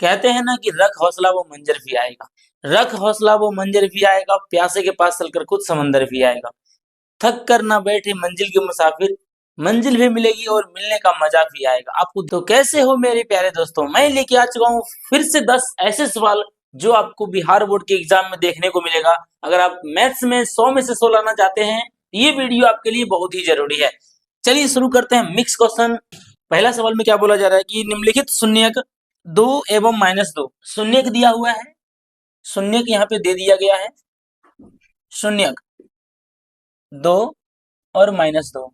कहते हैं ना कि रख हौसला वो मंजर भी आएगा, रख हौसला वो मंजर भी आएगा, प्यासे के पास चलकर खुद समंदर भी आएगा। थक कर ना बैठे मंजिल के मुसाफिर, मंजिल भी मिलेगी और मिलने का मजा भी आएगा आपको। तो कैसे हो मेरे प्यारे दोस्तों, मैं लेके आ चुका हूँ फिर से 10 ऐसे सवाल जो आपको बिहार बोर्ड के एग्जाम में देखने को मिलेगा। अगर आप मैथ्स में 100 में से 100 लाना चाहते हैं, ये वीडियो आपके लिए बहुत ही जरूरी है। चलिए शुरू करते हैं मिक्स क्वेश्चन। पहला सवाल में क्या बोला जा रहा है कि निम्नलिखित शून्यक 2 एवं -2 शून्यक दिया हुआ है, शून्यक यहाँ पे दे दिया गया है, शून्यक 2 और -2,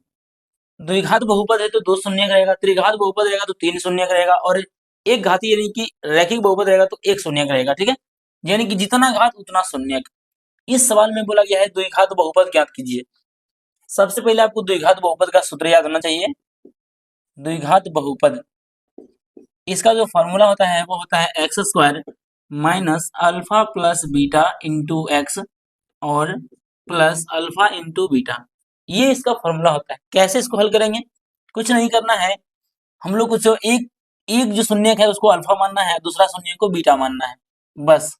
द्विघात बहुपद है तो 2 शून्यक रहेगा, त्रिघात बहुपद रहेगा तो 3 शून्यक रहेगा, और एक घाती यानी कि रैखिक बहुपद रहेगा तो 1 शून्यक रहेगा। ठीक है, यानी कि जितना घात उतना शून्यक। इस सवाल में बोला गया है द्विघात बहुपद ज्ञात कीजिए। सबसे पहले आपको द्विघात बहुपद का सूत्र याद होना चाहिए। द्विघात बहुपद, इसका जो फॉर्मूला होता है वो होता है x² minus alpha plus beta into x और प्लस अल्फा इंटू बीटा, ये इसका फॉर्मूला होता है। कैसे इसको हल करेंगे, कुछ नहीं करना है, हम लोग को जो एक जो शून्यक है उसको अल्फा मानना है, दूसरा शून्यक को बीटा मानना है, बस।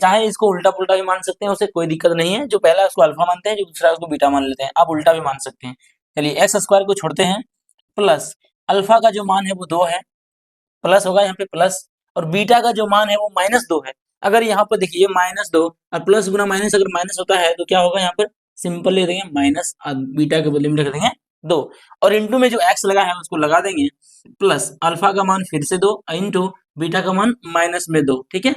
चाहे इसको उल्टा पुल्टा भी मान सकते हैं, उसे कोई दिक्कत नहीं है। जो पहला उसको अल्फा मानते हैं, जो दूसरा उसको बीटा मान लेते हैं, आप उल्टा भी मान सकते हैं। चलिए x² को छोड़ते हैं, प्लस अल्फा का जो मान है वो 2 है, प्लस होगा यहाँ पे प्लस, और बीटा का जो मान है वो -2 है। अगर यहाँ पर देखिए -2 और प्लस गुना माइनस, अगर माइनस होता है तो क्या होगा, यहाँ पर सिंपल ले देंगे माइनस, बीटा के बदले में रख देंगे 2, और इंटू में जो x लगा है उसको लगा देंगे, प्लस अल्फा का मान फिर से 2 इंटू बीटा का मान -2। ठीक है,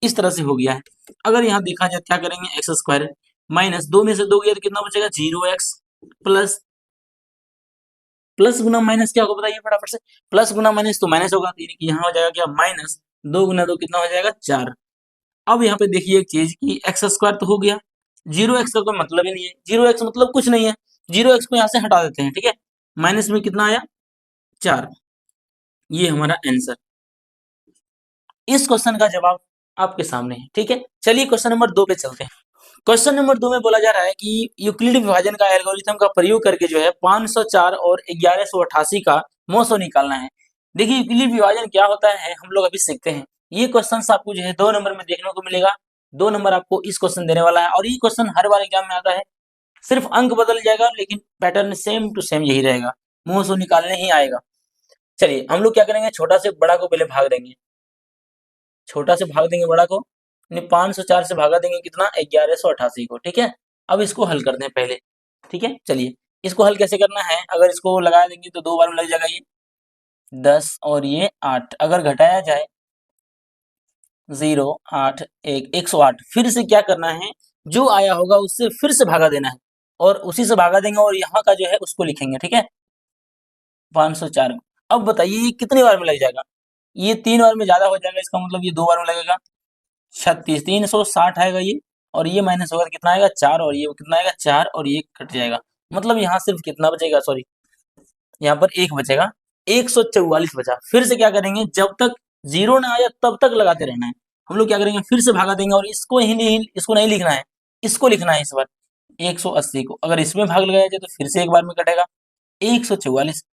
इस तरह से हो गया है। अगर यहाँ देखा जाए क्या करेंगे, x² माइनस 2 में से 2 गया तो कितना बचेगा, 0x, प्लस प्लस गुना माइनस क्या होगा बताइए फटाफट से, प्लस गुना माइनस तो माइनस होगा, यानी कि यहाँ हो जाएगा क्या, -2 गुना 2 कितना हो जाएगा, 4। अब यहाँ पे देखिए एक चीज कि x² तो हो गया, 0x का कोई मतलब ही नहीं है, 0x मतलब कुछ नहीं है, 0x को यहाँ से हटा देते हैं। ठीक है, माइनस में कितना आया, 4, ये हमारा आंसर। इस क्वेश्चन का जवाब आपके सामने है। ठीक है, चलिए क्वेश्चन नंबर 2 पे चलते हैं। क्वेश्चन नंबर 2 में बोला जा रहा है कि यूक्लिड विभाजन का एल्गोरिथम का प्रयोग करके जो है 504 और 1188 का मोसो निकालना है। देखिए यूक्लिड विभाजन क्या होता है हम लोग अभी सीखते हैं। ये क्वेश्चन आपको जो है 2 नंबर में देखने को मिलेगा, 2 नंबर आपको इस क्वेश्चन देने वाला है, और ये क्वेश्चन हर बार एग्जाम में आता है, सिर्फ अंक बदल जाएगा लेकिन पैटर्न सेम टू सेम यही रहेगा, मोसो निकालने ही आएगा। चलिए हम लोग क्या करेंगे, छोटा से बड़ा को पहले भाग देंगे, छोटा से भाग देंगे बड़ा को, 504 से भागा देंगे कितना, 1188 को। ठीक है, अब इसको हल करते हैं पहले। ठीक है, चलिए इसको हल कैसे करना है, अगर इसको लगा देंगे तो 2 बार में लग जाएगा, ये 10 और ये 8, अगर घटाया जाए 0 8 1 108, फिर से क्या करना है, जो आया होगा उससे फिर से भागा देना है, और उसी से भागा देंगे और यहाँ का जो है उसको लिखेंगे। ठीक है, 504। अब बताइए ये कितनी बार में लग जाएगा, ये 3 बार में ज्यादा हो जाएगा, इसका मतलब ये 2 बार में लगेगा, 36 360 आएगा ये, और ये माइनस होगा तो कितना आएगा, 4, और ये कितना आएगा, 4, और ये कट जाएगा, मतलब यहाँ सिर्फ कितना बचेगा, सॉरी यहाँ पर 1 बचेगा, 144 बचा। फिर से क्या करेंगे, जब तक 0 ना आया तब तक लगाते रहना है। हम लोग क्या करेंगे, फिर से भागा देंगे, और इसको नहीं लिखना है, इसको लिखना है इस बार 180 को। अगर इसमें भाग लगाया जाए तो फिर से एक बार में कटेगा 144,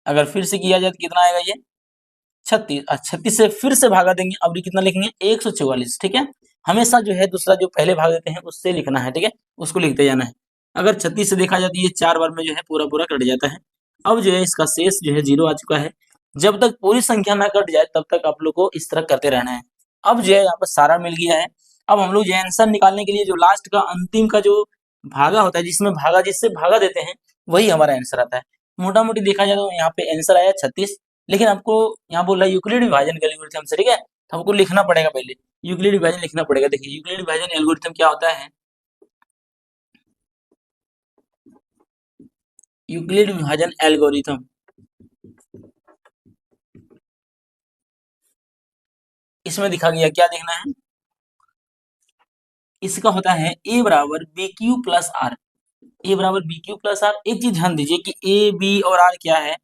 अगर फिर से किया जाए तो कितना आएगा, ये 36, 36 से फिर से भागा देंगे, अब कितना लिखेंगे, 144। ठीक है, हमेशा जो है दूसरा जो पहले भाग देते हैं उससे लिखना है। ठीक है, उसको लिखते जाना है। अगर 36 से देखा जाए तो ये 4 बार में जो है पूरा पूरा कट जाता है। अब जो है इसका शेष जो है 0 आ चुका है। जब तक पूरी संख्या ना कट जाए तब तक आप लोग को इस तरह करते रहना है। अब जो है यहाँ पर सारा मिल गया है। अब हम लोग जो आंसर निकालने के लिए जो लास्ट का अंतिम का जो भागा होता है, जिससे भागा देते हैं, वही हमारा आंसर आता है। मोटा मोटी देखा जाए तो यहाँ पे आंसर आया 36, लेकिन आपको यहाँ बोल रहा है यूक्लिड विभाजन के एल्गोरिथम से। ठीक है, तो हमको लिखना पड़ेगा, पहले यूक्लिड विभाजन लिखना पड़ेगा। देखिए यूक्लिड विभाजन एल्गोरिथम क्या होता है, यूक्लिड विभाजन एल्गोरिथम, इसमें दिखा गया, क्या देखना है, इसका होता है a बराबर बी क्यू प्लस आर, ए बराबर बी क्यू प्लस आर। एक चीज ध्यान दीजिए कि ए बी और आर क्या है,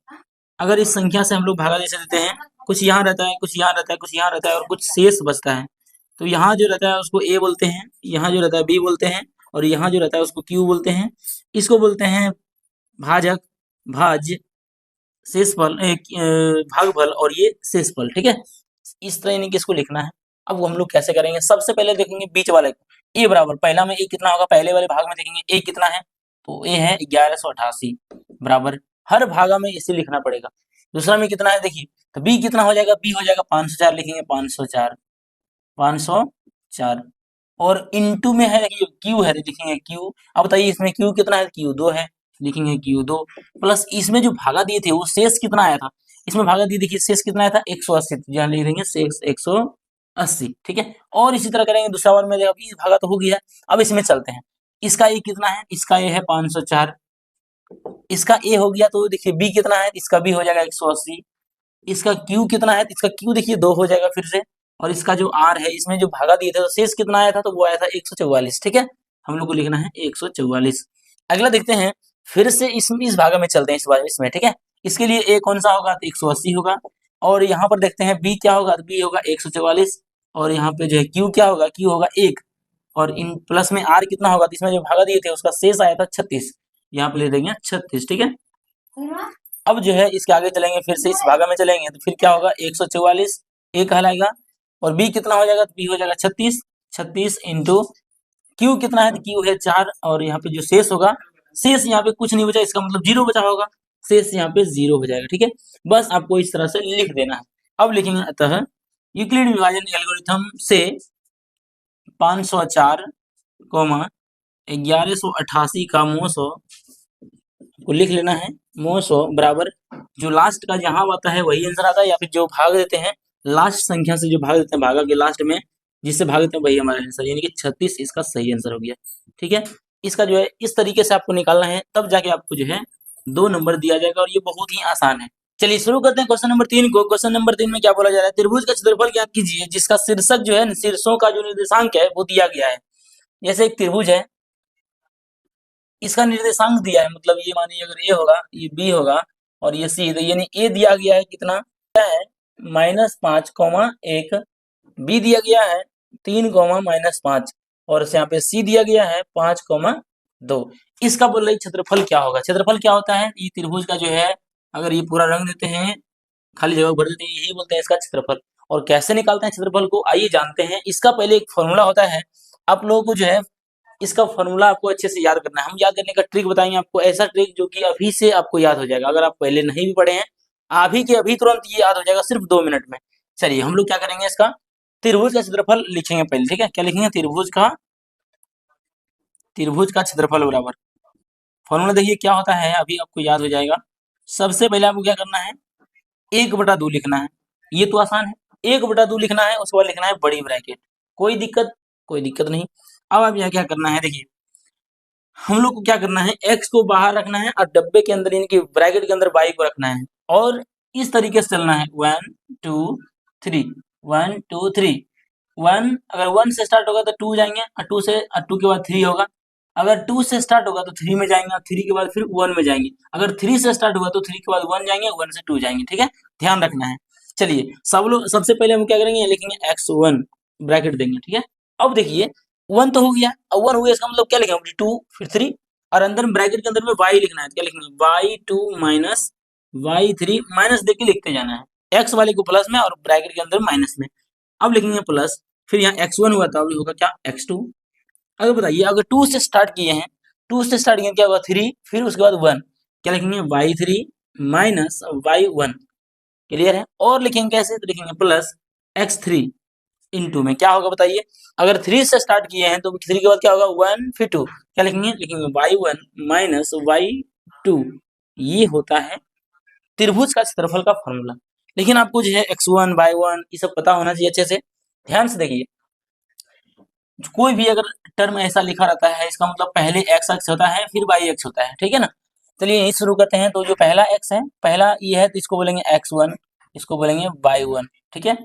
अगर इस संख्या से हम लोग भागा जैसे देते हैं, कुछ यहाँ रहता है, कुछ यहाँ रहता है, कुछ यहाँ रहता है, और कुछ शेष बचता है, तो यहाँ जो रहता है उसको ए बोलते हैं, यहाँ जो रहता है बी बोलते हैं, और यहाँ जो रहता है उसको क्यू बोलते हैं। इसको बोलते हैं भाजक, भाज्य, शेषफल, भागफल, और ये शेषफल। ठीक है, इस तरह यानी कि इसको लिखना है। अब वो हम लोग कैसे करेंगे, सबसे पहले देखेंगे बीच वाले को, ए बराबर पहला में ए कितना होगा, पहले वाले भाग में देखेंगे ए कितना है, तो ए है 1188 बराबर, हर भागा में इसे लिखना पड़ेगा। दूसरा में कितना है देखिए, तो बी कितना हो जाएगा, बी हो जाएगा 504, लिखेंगे 504 504, और इनटू में है देखिए क्यू है, लिखेंगे क्यू। अब बताइए इसमें क्यू कितना है, क्यू 2 है, लिखेंगे क्यू 2 प्लस इसमें जो भागा दिए थे वो शेष कितना आया था, इसमें भागा दिए देखिए शेष कितना आया था 180, तो यहाँ लिख देंगे शेष 180, ठीक है। और इसी तरह करेंगे दूसरा बार में, अभी भागा तो हो गया है, अब इसमें चलते हैं। इसका ए कितना है, इसका ए है 504, इसका ए हो गया, तो देखिए बी कितना है, इसका बी हो जाएगा 180, इसका क्यू कितना है, इसका क्यू देखिए 2 हो जाएगा फिर से, और इसका जो आर है इसमें जो भागा दिए थे तो शेष कितना आया था, तो वो आया था 144, ठीक है। हम लोग को लिखना है 144। अगला देखते हैं, फिर से इस भागा में चलते हैं, इस बार इसमें, ठीक है। इसके लिए ए कौन सा होगा, तो 180 होगा, और यहाँ पर देखते हैं बी क्या होगा, तो बी होगा 144, और यहाँ पे जो है क्यू क्या होगा, क्यू होगा 1, और इन प्लस में आर कितना होगा, तो इसमें जो भागा दिए थे उसका शेष आया था 36, यहाँ पे ले देंगे 36, ठीक है। अब जो है इसके आगे चलेंगे, फिर से इस भागा में चलेंगे, तो फिर क्या होगा 144 ए कहलाएगा, और बी कितना हो जाएगा, तो बी हो जाएगा 36, 36 इंटू क्यू कितना है, तो क्यू है 4, और यहाँ पे जो शेष होगा, शेष यहाँ पे कुछ नहीं बचा, इसका मतलब 0 बचा होगा, शेष यहाँ पे 0 हो जाएगा, ठीक है। बस आपको इस तरह से लिख देना है। अब लिखेंगे, अतः यूक्लिड विभाजन एल्गोरिथम से 504, 1188 का मोसो को लिख लेना है, मोसो बराबर जो लास्ट का जहां आता है वही आंसर आता है, या फिर जो भाग देते हैं लास्ट संख्या से, जो भाग देते हैं भागा के लास्ट में जिससे भाग देते हैं वही हमारा आंसर, यानी कि 36 इसका सही आंसर हो गया, ठीक है। इसका जो है इस तरीके से आपको निकालना है, तब जाके आपको जो है 2 नंबर दिया जाएगा, और ये बहुत ही आसान है। चलिए शुरू करते हैं क्वेश्चन नंबर 3 को। क्वेश्चन नंबर 3 में क्या बोला जा रहा है, त्रिभुज का क्षेत्रफल ज्ञात कीजिए जिसका शीर्षक जो है, शीर्षों का जो निर्देशांक है वो दिया गया है। जैसे एक त्रिभुज है, इसका निर्देशांक दिया है, मतलब ये मानिए अगर ए होगा, ये बी होगा, और ये सी, तो यानी ए दिया गया है कितना, क्या है -5,1, बी दिया गया है 3,-5, और यहाँ पे सी दिया गया है 5,2। इसका बोल रही क्षेत्रफल क्या होगा, क्षेत्रफल क्या होता है, ये त्रिभुज का जो है, अगर ये पूरा रंग देते हैं, खाली जगह भर देते हैं, यही बोलते हैं इसका क्षेत्रफल। और कैसे निकालते हैं क्षेत्रफल को, आइए जानते हैं। इसका पहले एक फॉर्मूला होता है, आप लोगों को जो है इसका फॉर्मूला आपको अच्छे से याद करना है। हम याद करने का ट्रिक बताएंगे आपको, ऐसा ट्रिक जो कि अभी से आपको याद हो जाएगा, अगर आप पहले नहीं भी पढ़े हैं, अभी के अभी तुरंत ये याद हो जाएगा सिर्फ 2 मिनट में। चलिए हम लोग क्या करेंगे, इसका त्रिभुज का क्षेत्रफल लिखेंगे पहले, ठीक है। क्या लिखेंगे, त्रिभुज का क्षेत्रफल बराबर, फॉर्मूला देखिए क्या होता है, अभी आपको याद हो जाएगा। सबसे पहले आपको क्या करना है, 1/2 लिखना है, ये तो आसान है, 1/2 लिखना है, उसके बाद लिखना है बड़ी ब्रैकेट, कोई दिक्कत नहीं। अब आप यहाँ क्या करना है, देखिए हम लोग को क्या करना है, x को बाहर रखना है, और डब्बे के अंदर यानी कि ब्रैकेट के अंदर y को रखना है, और इस तरीके से चलना है 1 2 3 1 2 3 1, अगर 1 से स्टार्ट होगा तो 2 जाएंगे, और 2 के बाद 3 होगा, अगर 2 से स्टार्ट होगा तो 3 में जाएंगे, और 3 के बाद फिर 1 में जाएंगे, अगर 3 से स्टार्ट हुआ तो 3 के बाद 1 जाएंगे, 1 से 2 जाएंगे, ठीक है, ध्यान रखना है। चलिए सब लोग सबसे पहले हम क्या करेंगे, लिखेंगे x1 ब्रैकेट देंगे, ठीक है। अब देखिए 1 तो हो गया, अब 1 हो गया, इसका मतलब क्या लिखेंगे 2 फिर 3, और अंदर ब्रैकेट के अंदर में y लिखना है, तो क्या लिखेंगे y2 माइनस y3, माइनस देके लिखते जाना है, x वाले को प्लस में और ब्रैकेट के अंदर माइनस में। अब लिखेंगे प्लस, फिर यहाँ x1 हुआ था, अब होगा क्या x2। अगर बताइए अगर 2 से स्टार्ट किए हैं, 2 से स्टार्ट किए क्या होगा 3, फिर उसके बाद 1, क्या लिखेंगे y3 माइनस y1, क्लियर है। और लिखेंगे कैसे, तो लिखेंगे प्लस x3 इंटू में क्या होगा बताइए, अगर 3 से स्टार्ट किए हैं तो 3 के बाद क्या होगा 1 फिर 2, क्या लिखेंगे y1 माइनस y2। ये होता है त्रिभुज का क्षेत्रफल का फॉर्मूला। लेकिन आपको जो है x1 y1 ये सब पता होना चाहिए अच्छे से। ध्यान से देखिए, कोई भी अगर टर्म ऐसा लिखा रहता है, इसका मतलब पहले x अक्ष होता है फिर y अक्ष होता है, ठीक है ना। चलिए यही शुरू करते हैं। तो जो पहला x है, पहला ये है, तो इसको बोलेंगे x1, इसको बोलेंगे y1, ठीक है।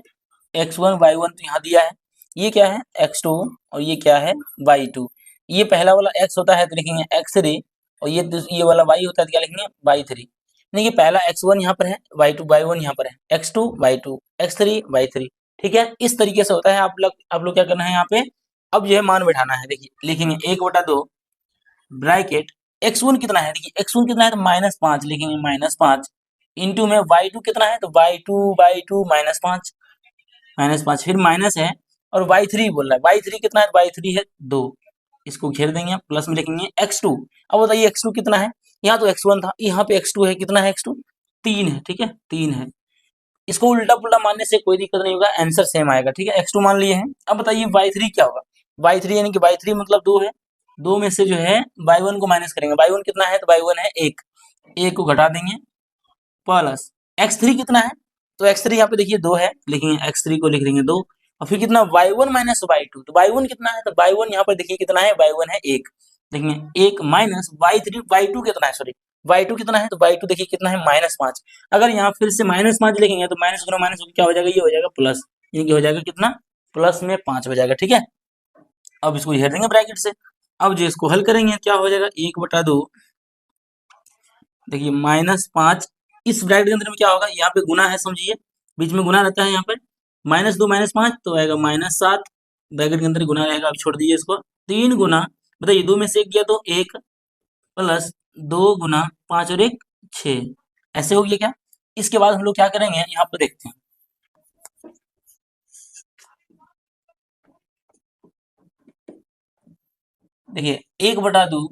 x1 y1 तो यहाँ दिया है, ये क्या है x2, और ये क्या है y2। ये पहला वाला x होता है तो लिखेंगे x3, और ये वाला y होता है तो क्या लिखेंगे y3। देखिए पहला x1 यहाँ पर है, y2 y1 यहाँ पर है, x2 y2 x3 y3, ठीक है। इस तरीके से होता है। आप लोग क्या करना है यहाँ पे, अब जो है मान बैठाना है। देखिए लिखेंगे 1/2 ब्रैकेट x1 कितना है, देखिए x1 कितना है तो -5 लिखेंगे, -5 इंटू में y2 कितना है तो y2 -5, -5 फिर माइनस है और y3 बोल रहा है। y3 कितना है? y3 है 2। इसको घेर देंगे, प्लस में लिखेंगे x2। अब बताइए x2 कितना है? यहाँ तो x1 था, यहाँ पे x2 है। कितना है x2? 3 है। ठीक है, 3 है। इसको उल्टा पुल्टा मानने से कोई दिक्कत नहीं होगा, आंसर सेम आएगा। ठीक है, x2 मान लिए हैं। अब बताइए y3 क्या होगा? y3 यानी कि y3 मतलब 2 है। 2 में से जो है y1 को माइनस करेंगे। y1 कितना है? तो y1 है 1। 1 को घटा देंगे प्लस x3 कितना है? तो x3 यहाँ पे देखिए 2 है, लिखेंगे x3 को लिख देंगे 2। और फिर कितना? y1 minus y2। तो y1 कितना है? तो y1 यहाँ पर देखिए कितना है? y1 है 1। देखेंगे 1 माइनस y3 y2 कितना है? सॉरी y2 कितना है? तो y2 देखिए कितना है? -5। अगर यहाँ फिर से -5 लिखेंगे तो माइनस गुना माइनस क्या हो जाएगा? ये हो जाएगा प्लस। ये हो जाएगा कितना? प्लस में 5 हो जाएगा। ठीक है, अब इसको घेर देंगे ब्रैकेट से। अब जो इसको हल करेंगे क्या हो जाएगा? 1/2 देखिए -5 इस ब्रैकेट के अंदर में क्या होगा? यहाँ पे गुना है, समझिए बीच में गुना रहता है। यहाँ पे -2 -5 तो आएगा -7। ब्रैकेट के अंदर गुना रहेगा। अब छोड़ दीजिए इसको। 3 गुना, बताइए 2 में से 1 गया तो 1 प्लस 2 गुना 5 और 1 6। ऐसे हो गया क्या? इसके बाद हम लोग क्या करेंगे? यहाँ पर देखते हैं। देखिए 1/2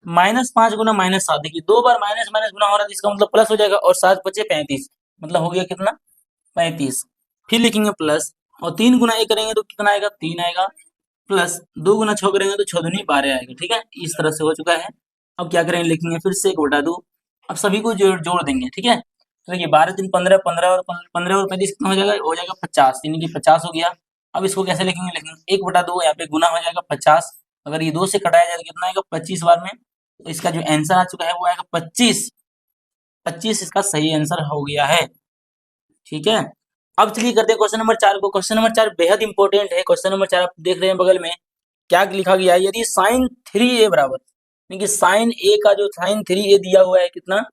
-5 गुना -7। देखिए 2 बार माइनस माइनस गुना हो रहा है, इसका मतलब प्लस हो जाएगा। और 7 बचे 35, मतलब हो गया कितना? 35। फिर लिखेंगे प्लस, और 3 गुना 1 करेंगे तो कितना आएगा? 3 आएगा। प्लस 2 गुना 6 करेंगे तो 6 दूनी 12 आएगा। ठीक है, इस तरह से हो चुका है। अब क्या करेंगे? लिखेंगे फिर से 1/2। अब सभी को जोड़ देंगे। ठीक है, तो देखिए 12 3 15, 15 और 35 कितना हो जाएगा? हो जाएगा 50, यानी कि 50 हो गया। अब इसको कैसे लिखेंगे? लिखेंगे 1/2 यहाँ पे गुना हो जाएगा 50। अगर ये 2 से कटाया जाए तो कितना आएगा? 25 बार में। तो इसका जो आंसर आ चुका है वो आएगा 25। 25 इसका सही आंसर हो गया है। ठीक है, अब चलिए करते हैं क्वेश्चन नंबर 4 को। क्वेश्चन नंबर 4 बेहद इंपॉर्टेंट है। क्वेश्चन नंबर 4 आप देख रहे हैं बगल में क्या लिखा गया है? यदि साइन 3a बराबर, यानी कि साइन a का जो साइन 3a दिया हुआ है कितना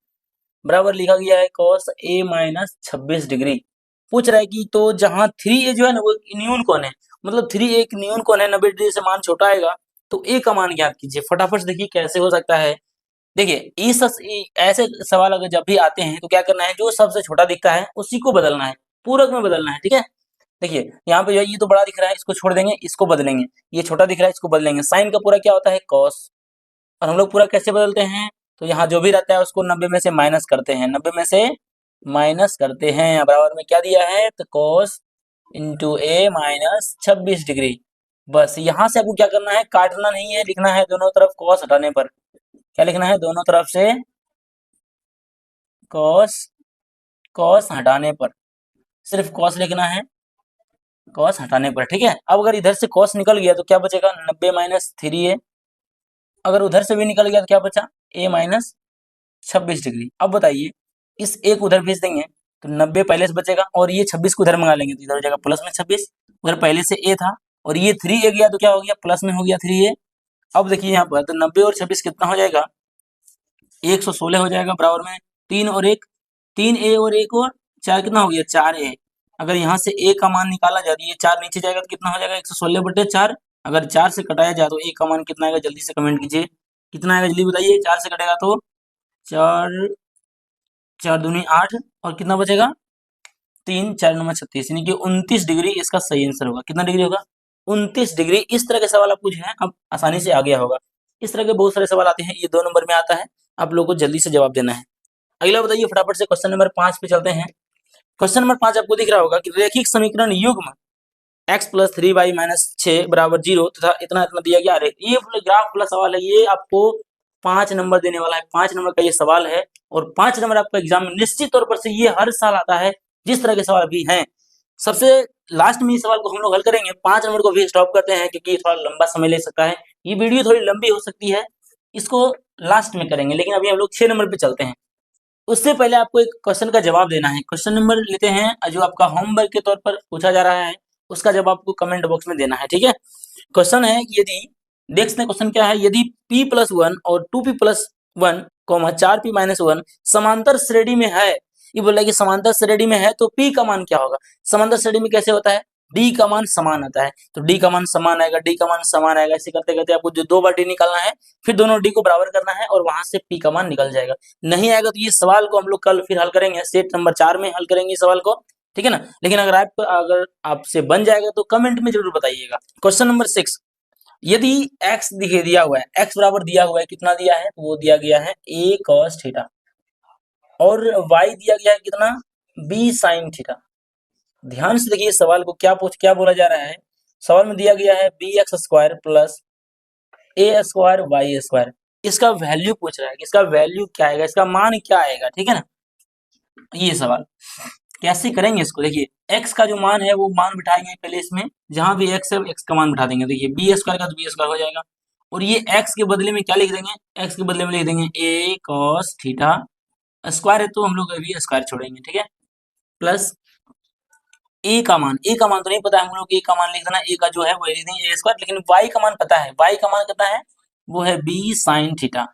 बराबर लिखा गया है? cos a minus 26 degree. पूछ रहा है कि तो जहां 3a जो है ना वो न्यून कोण है, मतलब 3a एक न्यून कोण है, 90 डिग्री से मान छोटा आएगा, तो a का मान ज्ञात कीजिए। फटाफट से देखिए कैसे हो सकता है। देखिए ऐसे सवाल अगर जब भी आते हैं तो क्या करना है? जो सबसे छोटा दिखता है उसी को बदलना है, पूरक में बदलना है। ठीक है, देखिए यहाँ पे जो है ये तो बड़ा दिख रहा है, इसको छोड़ देंगे, इसको बदलेंगे। ये छोटा दिख रहा है, इसको बदलेंगे। साइन का पूरा क्या होता है? कॉस। और हम लोग पूरा कैसे बदलते हैं? तो यहाँ जो भी रहता है उसको 90 में से माइनस करते हैं। 90 में से माइनस करते हैं, बराबर में क्या दिया है? तो कॉस इंटू ए माइनस 26 डिग्री। बस यहाँ से आपको क्या करना है? काटना नहीं है, लिखना है दोनों तरफ कॉस हटाने पर। क्या लिखना है? दोनों तरफ से कॉस, कॉस हटाने पर, सिर्फ कॉस लिखना है, कॉस हटाने पर। ठीक है, अब अगर इधर से कॉस निकल गया तो क्या बचेगा? 90 माइनस 3a। अगर उधर से भी निकल गया तो क्या बचा? a minus 26 degree. अब बताइए इस a को उधर भेज देंगे तो 90 पहले से बचेगा, और ये 26 को उधर मंगा लेंगे तो इधर हो जाएगा प्लस में 26। उधर पहले से a था और ये 3a गया तो क्या हो गया? प्लस में हो गया 3a। अब देखिए यहाँ पर तो 90 और 26 कितना हो जाएगा? 116 हो जाएगा, बराबर में 3 और 1, 3a और 1 और 4 कितना हो गया? 4a। अगर यहाँ से a का मान निकाला जाए तो ये 4 नीचे जाएगा तो कितना हो जाएगा? 116/4। अगर 4 से कटाया जाए तो a का मान कितना आएगा? जल्दी से कमेंट कीजिए, कितना आएगा जल्दी बताइए। 4 से कटेगा तो 4, 4 दूनी 8, और कितना बचेगा? 3, 4 9 36, यानी कि 29 डिग्री इसका सही आंसर होगा। कितना डिग्री होगा? 29 डिग्री। इस तरह के सवाल आप पूछे हैं, अब आसानी से आ गया होगा। इस तरह के बहुत सारे सवाल आते हैं, ये 2 नंबर में आता है, आप लोगों को जल्दी से जवाब देना है। अगला बताइए फटाफट से, क्वेश्चन नंबर 5 पे चलते हैं। क्वेश्चन नंबर 5 आपको दिख रहा होगा कि रैखिक समीकरण युग्म x प्लस 3y माइनस 6 बराबर 0 तथा इतना इतना दिया गया। अरे ये ग्राफ वाला सवाल है, ये आपको 5 नंबर देने वाला है। 5 नंबर का ये सवाल है, और 5 नंबर आपका एग्जाम में निश्चित तौर पर से ये हर साल आता है। जिस तरह के सवाल अभी हैं, सबसे लास्ट में इस सवाल को हम लोग हल करेंगे। 5 नंबर को भी स्टॉप करते हैं क्योंकि ये थोड़ा लंबा समय ले सकता है, ये वीडियो थोड़ी लंबी हो सकती है, इसको लास्ट में करेंगे। लेकिन अभी हम लोग 6 नंबर पे चलते हैं। उससे पहले आपको एक क्वेश्चन का जवाब देना है। क्वेश्चन नंबर लेते हैं जो आपका होमवर्क के तौर पर पूछा जा रहा है, उसका जवाब आपको कमेंट बॉक्स में देना है। ठीक है, क्वेश्चन है यदि, देखते हैं क्वेश्चन क्या है। यदि p+1 और 2p+1, 4p-1 समांतर श्रेणी में है, ये बोला कि समांतर श्रेणी में है तो p का मान क्या होगा? समांतर श्रेणी में कैसे होता है? d का मान समान आता है, तो d का मान समान आएगा, d का मान समान आएगा। ऐसे करते करते आपको जो 2 बार d निकालना है, फिर दोनों d को बराबर करना है, और वहां से p का मान निकल जाएगा। नहीं आएगा तो ये सवाल को हम लोग कल फिर हल करेंगे, सेट नंबर 4 में हल करेंगे इस सवाल को। ठीक है ना। लेकिन अगर आपसे बन जाएगा तो कमेंट में जरूर बताइएगा। क्वेश्चन नंबर 6, यदि x दिया हुआ है, x बराबर दिया हुआ है, कितना दिया है, तो वो दिया गया है a cos थीटा, और y दिया गया है कितना, b sin थीटा। ध्यान से देखिए सवाल को, क्या बोला जा रहा है। सवाल में दिया गया है bx square plus a square y square. इसका वैल्यू पूछ रहा है कि इसका वैल्यू क्या आएगा, इसका मान क्या आएगा, ठीक है ना। ये सवाल कैसे करेंगे इसको, देखिए x का जो मान है वो मान बिठाएंगे पहले इसमें, जहां भी x है x का मान बिठा देंगे। देखिए b स्क्वायर का तो b स्क्वायर हो जाएगा, और ये x के बदले में क्या लिख देंगे, x के बदले में लिख देंगे a cos थीटा, स्क्वायर है तो हम लोग अभी स्क्वायर छोड़ेंगे, ठीक है, प्लस a का मान तो नहीं पता है हम लोग, a का मान लिख देना, a का जो है वो लिख देंगे a स्क्वायर, लेकिन y का मान पता है, y का मान कितना है, वो है b sin थीटा।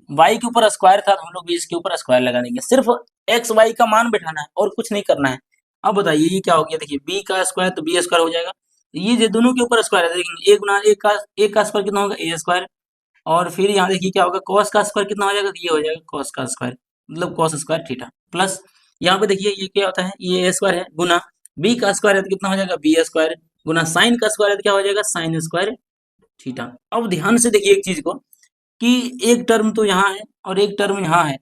y के ऊपर स्क्वायर था तो हम लोग भी इसके ऊपर स्क्वायर लगा देंगे, सिर्फ x y का मान बैठाना है और कुछ नहीं करना है। अब बताइए ये क्या हो गया, देखिए b का स्क्वायर तो b स्क्वायर हो जाएगा, ये जो दोनों के ऊपर स्क्वायर है, देखिए a गुना एक का स्क्वायर कितना होगा, a स्क्वायर, और फिर यहाँ देखिए क्या होगा, cos का स्क्वायर कितना हो जाएगा, तो ये हो जाएगा cos का स्क्वायर, मतलब cos स्क्वायर थीटा, प्लस यहाँ पे देखिए ये क्या होता है, ये a स्क्वायर है, गुना b का स्क्वायर है तो कितना हो जाएगा, b स्क्वायर, गुना साइन का स्क्वायर है तो क्या हो जाएगा, साइन स्क्वायर थीटा। अब ध्यान से देखिए एक चीज को, कि एक टर्म तो यहाँ है और एक टर्म यहाँ है,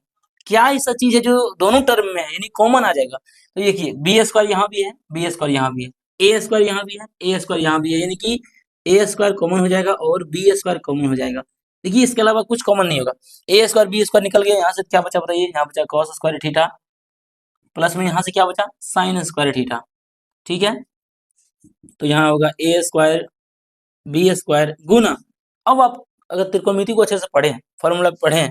क्या ऐसा चीज है जो दोनों टर्म में है, यानी कॉमन आ जाएगा। तो देखिए बी स्क्वायर यहाँ भी है, बी स्क्वायर यहाँ भी है, ए स्क्वायर यहाँ भी है, ए स्क्वायर यहाँ भी है, यानी कि ए स्क्वायर कॉमन हो जाएगा और बी स्क्वायर कॉमन हो जाएगा। देखिए इसके अलावा कुछ कॉमन नहीं होगा, ए स्क्वायर बी स्क्वायर निकल गया, यहाँ से क्या बचा बताइए, यहाँ बचा कॉस स्क्वायर थीटा, प्लस में यहाँ से क्या बचा, साइन स्क्वायर थीटा, ठीक है। तो यहाँ होगा ए स्क्वायर बी स्क्वायर गुना, अब आप अगर त्रिकोणमिति को अच्छे से पढ़े, फॉर्मूला पढ़े,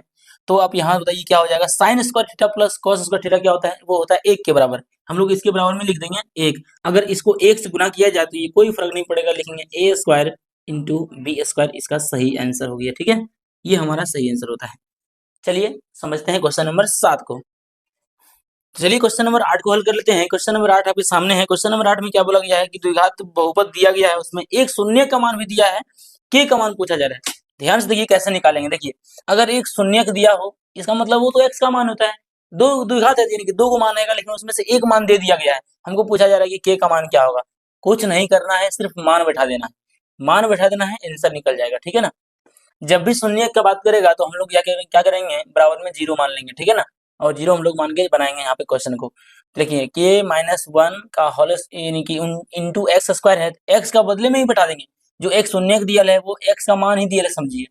तो आप यहाँ बताइए क्या हो जाएगा, sine square theta plus cos square theta क्या होता है, वो होता है 1 के बराबर। हम लोग इसके बराबर में लिख देंगे 1, अगर इसको 1 से गुना किया जाए तो ये कोई फर्क नहीं पड़ेगा, लिखेंगे ए स्क्वायर इंटू बी स्क्वायर, इसका सही आंसर हो गया, ठीक है, ये हमारा सही आंसर होता है। चलिए समझते हैं क्वेश्चन नंबर 7 को। चलिए क्वेश्चन नंबर 8 को हल कर लेते हैं। क्वेश्चन नंबर 8 आपके सामने है। क्वेश्चन नंबर 8 में क्या बोला गया है कि द्विघात बहुपद दिया गया है, उसमें एक शून्य का मान भी दिया है, के का मान पूछा जा रहा है। ध्यान से देखिए कैसे निकालेंगे, देखिए अगर एक शून्य दिया हो, इसका मतलब वो तो x का मान होता है, दो द्विघात है यानी कि दो को मान आएगा, लेकिन उसमें से एक मान दे दिया गया है, हमको पूछा जा रहा है कि के का मान क्या होगा। कुछ नहीं करना है, सिर्फ मान बैठा देना है, मान बैठा देना है, आंसर निकल जाएगा, ठीक है ना। जब भी शून्य का बात करेगा तो हम लोग क्या करेंगे, बराबर में जीरो मान लेंगे, ठीक है ना, और जीरो हम लोग मान के बनाएंगे यहाँ पे क्वेश्चन को। देखिए के माइनस वन का होल यानी कि इंटू एक्स स्क्वायर है, एक्स का बदले में ही बैठा देंगे, जो एक्स शून्य का दिया है वो एक्स का मान ही दिया है, समझिए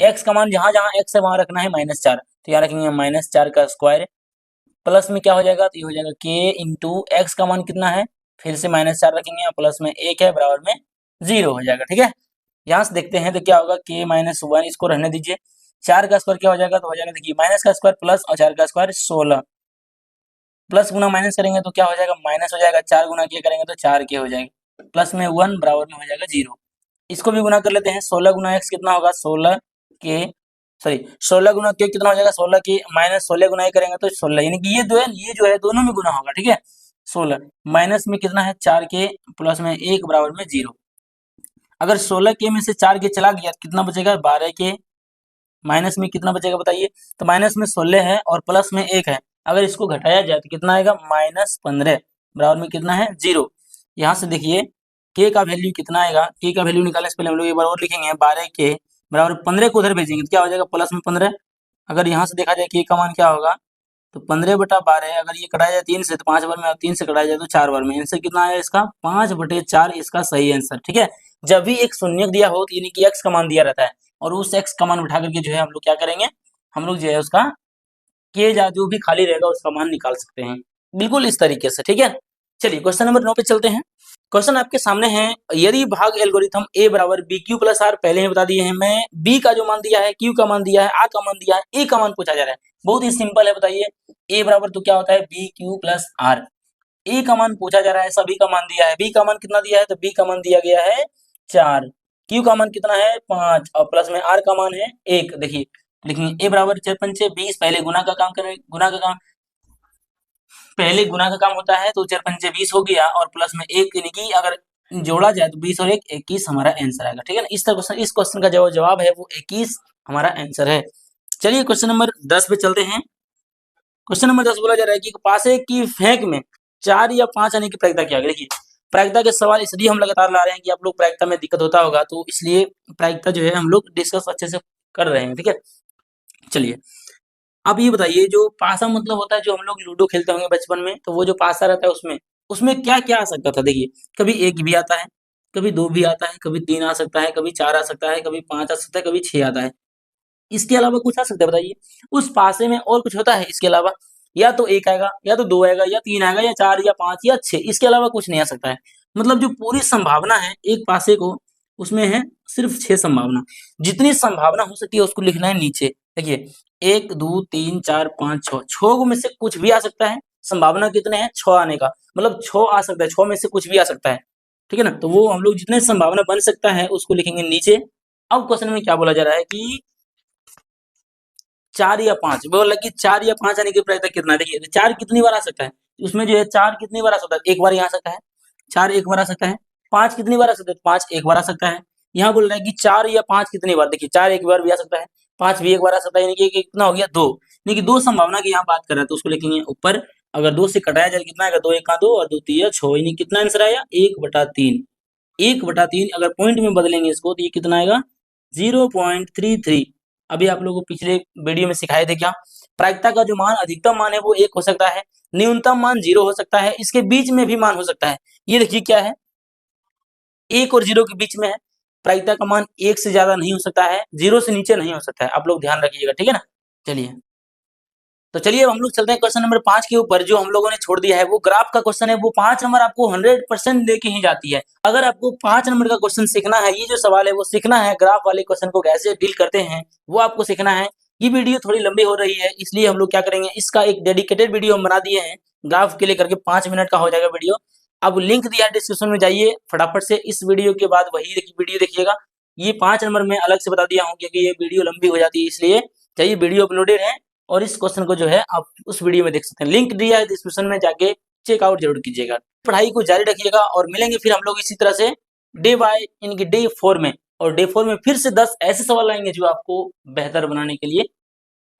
एक्स का मान जहां जहां एक्स है वहां रखना है -4, तो यहाँ रखेंगे -4 का स्क्वायर, प्लस में क्या हो जाएगा, तो ये हो जाएगा के इंटू एक्स का मान कितना है, फिर से -4 रखेंगे, प्लस में 1 है, बराबर में 0 हो जाएगा, ठीक है। यहाँ से देखते हैं तो क्या होगा, के -1 इसको रहने दीजिए, 4 का स्क्वायर क्या हो जाएगा, तो हो जाएगा देखिए माइनस का स्क्वायर प्लस और 4 का स्क्वायर 16, प्लस गुना माइनस करेंगे तो क्या हो जाएगा, माइनस हो जाएगा, 4 गुना के करेंगे तो 4 के हो जाएगा, प्लस में 1 बराबर में हो जाएगा 0। इसको भी गुना कर लेते हैं, 16 गुना एक्स कितना होगा, 16 गुना के कितना हो जाएगा, 16 के माइनस 16 गुना करेंगे तो 16, यानी कि ये जो है दोनों में गुना होगा, ठीक है। 16 माइनस में कितना है 4 के, प्लस में 1 बराबर में 0। अगर 16 के में से 4 के चला गया कितना बचेगा, 12 के, माइनस में कितना बचेगा बताइए, तो माइनस में 16 है और प्लस में 1 है, अगर इसको घटाया जाए तो कितना आएगा, -15 बराबर में कितना है 0। यहाँ से देखिए के का वैल्यू कितना आएगा, के का वैल्यू निकालने से पहले हम लोग एक बार और लिखेंगे, 12 के बराबर 15 को उधर भेजेंगे तो क्या हो जाएगा, प्लस में 15। अगर यहाँ से देखा जाए के का मान क्या होगा, तो 15/12, अगर ये कटाया जाए 3 से तो 5 बार में, और 3 से कटाया जाए तो 4 बार में, आंसर कितना आया इसका 5/4, इसका सही आंसर, ठीक है। जब भी एक शून्य दिया हो तो यानी कि एक्स का मान दिया रहता है, और उस एक्स का मान उठा करके जो है हम लोग क्या करेंगे, हम लोग जो है उसका के जो भी खाली रहेगा उसका मान निकाल सकते हैं, बिल्कुल इस तरीके से, ठीक है। चलिए क्वेश्चन नंबर 9 पे चलते हैं। क्वेश्चन आपके सामने है, यदि भाग एल्गोरिथम ए बराबर बी क्यू प्लस आर, पहले ही बता दिए हैं मैं, बी का जो मान दिया है, क्यू का मान दिया है, आर का मान दिया है, ए का मान पूछा जा रहा है, बहुत ही सिंपल है, बताइए ए बराबर तो क्या होता है, बी क्यू प्लस आर, ए का मान पूछा जा रहा है, सभी का मान दिया है, बी का मान कितना दिया है, तो बी का मान दिया गया है 4, क्यू का मान कितना है 5, और प्लस में आर का मान है 1। देखिए लिखेंगे ए बराबर 4 पंचे 20, पहले गुना का काम करें, पहले गुना का काम होता है, तो 4 पंचे 20 हो गया, और प्लस में 1, यानी कि अगर जोड़ा जाए तो 20 और 1 21 हमारा आंसर आएगा, ठीक है ना। इस क्वेश्चन का जो जवाब है वो 21 हमारा आंसर है। चलिए क्वेश्चन नंबर 10 पे चलते हैं। क्वेश्चन नंबर 10 बोला जा रहा है कि पासे की फेंक में 4 या 5 आने की प्रायिकता क्या है? देखिए प्रायिकता के सवाल इसलिए हम लगातार ला रहे हैं कि आप लोग प्रायिकता में दिक्कत होता होगा, तो इसलिए प्रायिकता जो है हम लोग डिस्कस अच्छे से कर रहे हैं, ठीक है। चलिए अब ये बताइए, जो पासा मतलब होता है, जो हम लोग लूडो खेलते होंगे बचपन में, तो वो जो पासा रहता है उसमें उसमें क्या क्या आ सकता था? देखिए कभी 1 भी आता है, कभी 2 भी आता है, कभी 3 आ सकता है, कभी 4 आ सकता है, कभी 5 आ सकता है, कभी 6 आता है। इसके अलावा कुछ आ सकता है बताइए? उस पासे में और कुछ होता है इसके अलावा? या तो 1 आएगा, या तो 2 आएगा, या 3 आएगा, या 4 या 5 या 6, इसके अलावा कुछ नहीं आ सकता है। मतलब जो पूरी संभावना है एक पासे को, उसमें है सिर्फ 6 संभावना। जितनी संभावना हो सकती है उसको लिखना है नीचे। देखिए 1 2 3 4 5 6, 6 में से कुछ भी आ सकता है। संभावना कितने हैं? 6 आने का, मतलब 6 आ सकता है, 6 में से कुछ भी आ सकता है, ठीक है ना। तो वो हम लोग जितने संभावना बन सकता है उसको लिखेंगे नीचे। अब क्वेश्चन में क्या बोला जा रहा है कि 4 या 5, बोला कि 4 या 5 आने की प्रायिकता कितना है? देखिए 4 कितनी बार आ सकता है? उसमें जो है 4 कितनी बार आ सकता है? 1 बार यहाँ आ सकता है, 4 1 बार आ सकता है। 5 कितनी बार आ सकता है? 5 1 बार आ सकता है। यहाँ बोल रहा है कि 4 या 5 कितनी बार? देखिए 4 1 बार भी आ सकता है, 5 भी 1 बार आ सकता है, यानी कि कितना हो गया? 2। यानी कि 2 संभावना की यहाँ बात कर रहा है, तो उसको लिखेंगे ऊपर। अगर 2 से कटाया जाए कितना आएगा? 2 1 का 2 और 2 3 6, यानी कितना आंसर आया? 1/3। 1/3 अगर पॉइंट में बदलेंगे इसको तो ये कितना आएगा? 0.33। अभी आप लोगों को पिछले वीडियो में सिखाए थे क्या? प्रायिकता का जो मान अधिकतम मान है वो 1 हो सकता है, न्यूनतम मान 0 हो सकता है, इसके बीच में भी मान हो सकता है। ये देखिए क्या है, 1 और 0 के बीच में है। प्रायिकता का मान 1 से ज्यादा नहीं हो सकता है, 0 से नीचे नहीं हो सकता है। आप लोग ध्यान रखिएगा, ठीक है ना। चलिए तो चलिए अब हम लोग चलते हैं क्वेश्चन नंबर 5 के ऊपर, जो हम लोगों ने छोड़ दिया है। वो ग्राफ का क्वेश्चन है, वो 5 नंबर आपको 100% लेके ही जाती है। अगर आपको 5 नंबर का क्वेश्चन सीखना है, ये जो सवाल है वो सीखना है, ग्राफ वाले क्वेश्चन को कैसे डील करते हैं वो आपको सीखना है। ये वीडियो थोड़ी लंबी हो रही है, इसलिए हम लोग क्या करेंगे, इसका एक डेडिकेटेड वीडियो हम बना दिए हैं ग्राफ के लिए करके, 5 मिनट का हो जाएगा वीडियो। अब लिंक दिया है डिस्क्रिप्शन में, जाइए फटाफट से इस वीडियो के बाद वही वीडियो देखिएगा। ये 5 नंबर में अलग से बता दिया हूँ क्योंकि ये वीडियो लंबी हो जाती है, इसलिए चाहिए वीडियो अपलोडेड है और इस क्वेश्चन को जो है आप उस वीडियो में देख सकते हैं। लिंक दिया है डिस्क्रिप्शन में, जाके चेकआउट जरूर कीजिएगा। पढ़ाई को जारी रखिएगा और मिलेंगे फिर हम लोग इसी तरह से डे बाय, यानी कि डे 4 में। और डे 4 में फिर से 10 ऐसे सवाल आएंगे जो आपको बेहतर बनाने के लिए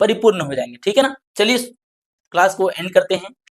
परिपूर्ण हो जाएंगे, ठीक है ना। चलिए क्लास को एंड करते हैं।